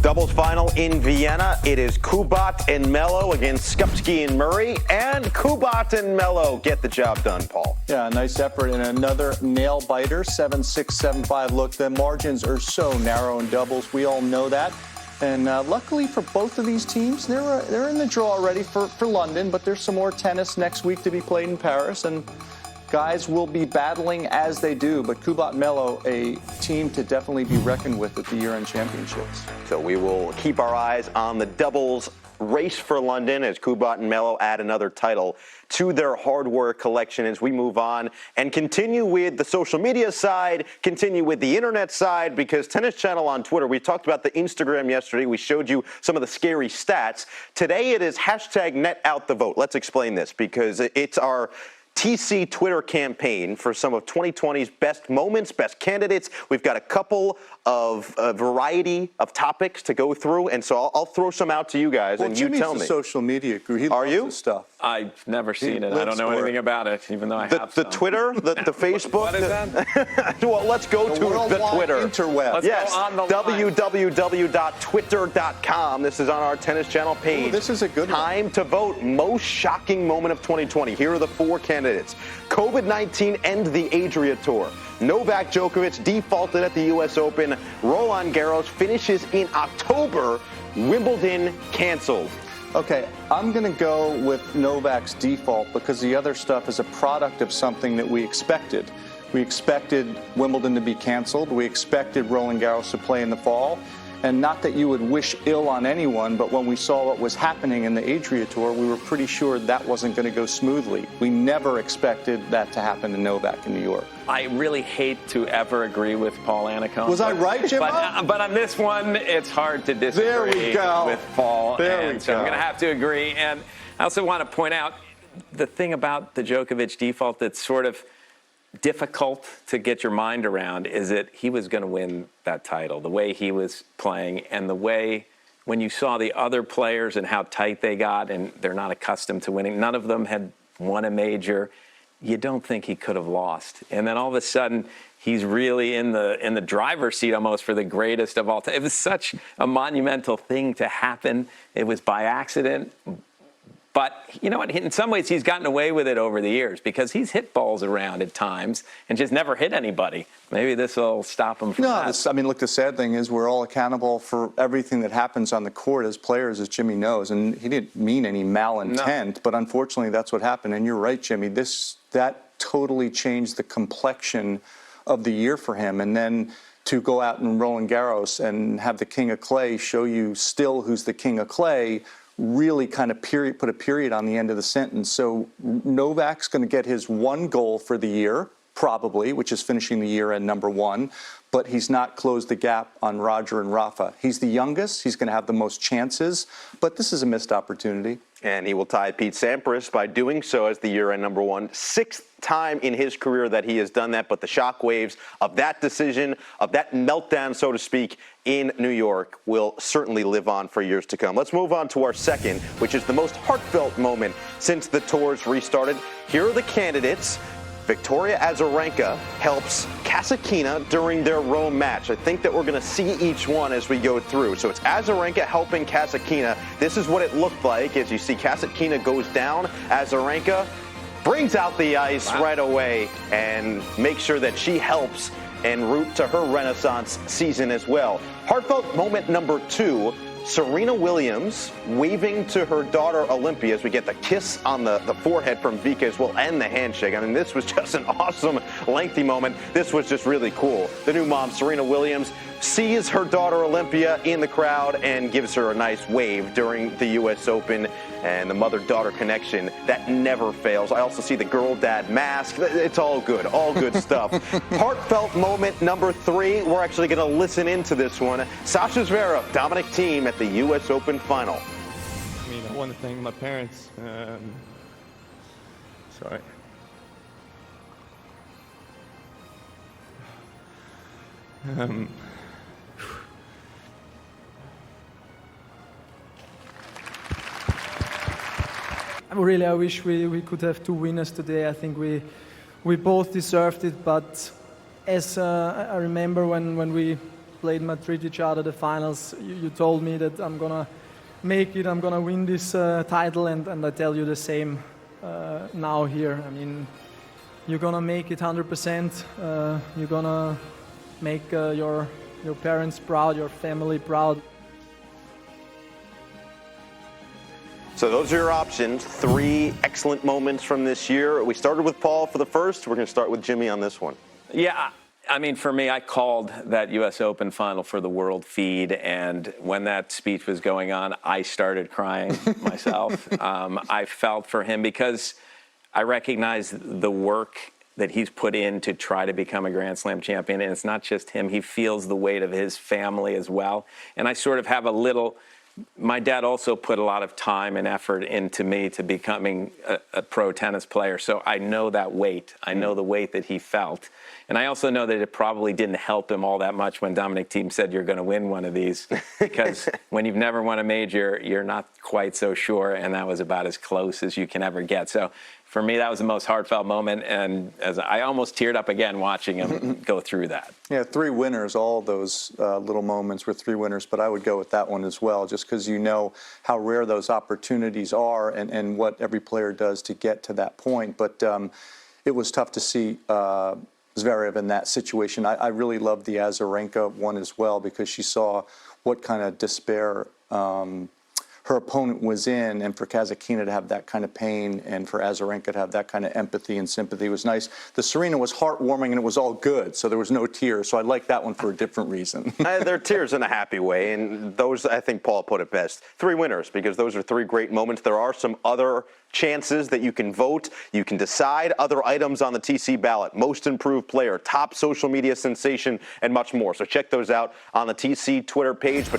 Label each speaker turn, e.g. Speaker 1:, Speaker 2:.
Speaker 1: Doubles final in Vienna. It is Kubat and Melo against Skupski and Murray. And Kubat and Melo get the job done, Paul.
Speaker 2: Yeah, nice effort and another nail biter. 7-6, 7-5. Look, the margins are so narrow in doubles. We all know that. And luckily for both of these teams, they're in the draw already for London. But there's some more tennis next week to be played in Paris. And guys will be battling as they do, but Kubat and Melo, a team to definitely be reckoned with at the year-end championships.
Speaker 1: So we will keep our eyes on the doubles race for London as Kubat and Melo add another title to their hardware collection as we move on and continue with the social media side, continue with the internet side, because Tennis Channel on Twitter, we talked about the Instagram yesterday. We showed you some of the scary stats. Today it is #NetOutTheVote. Let's explain this because it's our TC Twitter campaign for some of 2020's best moments, best candidates. We've got a couple of variety of topics to go through, and so I'll throw some out to you guys, and you tell me.
Speaker 2: The social media guru. He loves this stuff.
Speaker 3: I've never seen it. I don't know anything about it, even though I have
Speaker 1: the Twitter, the Facebook.
Speaker 3: What is that?
Speaker 1: Well, let's go to the Twitter.
Speaker 2: Interweb.
Speaker 1: Yes, www.twitter.com. This is on our Tennis Channel page.
Speaker 2: Ooh, this is a good one.
Speaker 1: Time to vote. Most shocking moment of 2020. Here are the four candidates. COVID-19 and the Adria Tour. Novak Djokovic defaulted at the U.S. Open. Roland Garros finishes in October. Wimbledon canceled.
Speaker 2: Okay, I'm going to go with Novak's default because the other stuff is a product of something that we expected. We expected Wimbledon to be canceled. We expected Roland Garros to play in the fall. And not that you would wish ill on anyone, but when we saw what was happening in the Adria Tour, we were pretty sure that wasn't going to go smoothly. We never expected that to happen to Novak in New York.
Speaker 3: I really hate to ever agree with Paul Annacone.
Speaker 2: Was I right, Jim?
Speaker 3: But on this one, it's hard to disagree with Paul. So I'm going to have to agree. And I also want to point out the thing about the Djokovic default that's sort of difficult to get your mind around is that he was going to win that title, the way he was playing and the way when you saw the other players and how tight they got and they're not accustomed to winning. None of them had won a major. You don't think he could have lost. And then all of a sudden he's really in the driver's seat almost for the greatest of all time. It was such a monumental thing to happen. It was by accident. But you know what? In some ways, he's gotten away with it over the years because he's hit balls around at times and just never hit anybody. Maybe this will stop him from that.
Speaker 2: I mean, look, the sad thing is we're all accountable for everything that happens on the court as players, as Jimmy knows. And he didn't mean any malintent, but unfortunately, that's what happened. And you're right, Jimmy. That totally changed the complexion of the year for him. And then to go out in Roland Garros and have the King of Clay show you still who's the King of Clay really kind of put a period on the end of the sentence. So Novak's going to get his one goal for the year, probably, which is finishing the year at #1, but he's not closed the gap on Roger and Rafa. He's the youngest. He's going to have the most chances, but this is a missed opportunity.
Speaker 1: And he will tie Pete Sampras by doing so as the year-end #1. Sixth time in his career that he has done that, but the shockwaves of that decision, of that meltdown, so to speak, in New York will certainly live on for years to come. Let's move on to our second, which is the most heartfelt moment since the tours restarted. Here are the candidates. Victoria Azarenka helps Kasatkina during their Rome match. I think that we're going to see each one as we go through. So it's Azarenka helping Kasatkina. This is what it looked like as you see Kasatkina goes down. Azarenka brings out the ice right away and makes sure that she helps en route to her Renaissance season as well. Heartfelt moment #2. Serena Williams waving to her daughter Olympia as we get the kiss on the forehead from Vika as well and the handshake. I mean, this was just an awesome, lengthy moment. This was just really cool. The new mom, Serena Williams, sees her daughter Olympia in the crowd and gives her a nice wave during the U.S. Open, and the mother-daughter connection that never fails. I also see the girl-dad mask. It's all good stuff. Heartfelt moment #3. We're actually going to listen into this one. Sasha Zverev, Dominic Thiem at the U.S. Open final.
Speaker 4: I mean, I want to thank my parents. Sorry.
Speaker 5: Really, I wish we could have two winners today. I think we both deserved it, but as I remember when we played Madrid each other, the finals, you told me that I'm going to make it, I'm going to win this title, and I tell you the same now here. I mean, you're going to make it 100%. You're going to make your parents proud, your family proud.
Speaker 1: So those are your options. 3 excellent moments from this year. We started with Paul for the first. We're going to start with Jimmy on this one.
Speaker 3: Yeah, I mean, for me, I called that U.S. Open final for the world feed, and when that speech was going on, I started crying myself. I felt for him because I recognize the work that he's put in to try to become a Grand Slam champion, and it's not just him. He feels the weight of his family as well. And I sort of have a little... My dad also put a lot of time and effort into me to becoming a pro tennis player, so I know that weight. I know the weight that he felt. And I also know that it probably didn't help him all that much when Dominic Thiem said you're going to win one of these, because when you've never won a major, you're not quite so sure, and that was about as close as you can ever get. So for me, that was the most heartfelt moment, and as I almost teared up again watching him go through that.
Speaker 2: Yeah, 3 winners, all those little moments were 3 winners, but I would go with that one as well, just because you know how rare those opportunities are and what every player does to get to that point. But it was tough to see Zverev in that situation. I really loved the Azarenka one as well, because she saw what kind of despair her opponent was in, and for Kasatkina to have that kind of pain and for Azarenka to have that kind of empathy and sympathy was nice. The Serena was heartwarming, and it was all good, so there was no tears. So I like that one for a different reason.
Speaker 1: There are tears in a happy way, and those, I think Paul put it best. 3 winners, because those are 3 great moments. There are some other chances that you can vote. You can decide other items on the TC ballot: most improved player, top social media sensation, and much more. So check those out on the TC Twitter page. But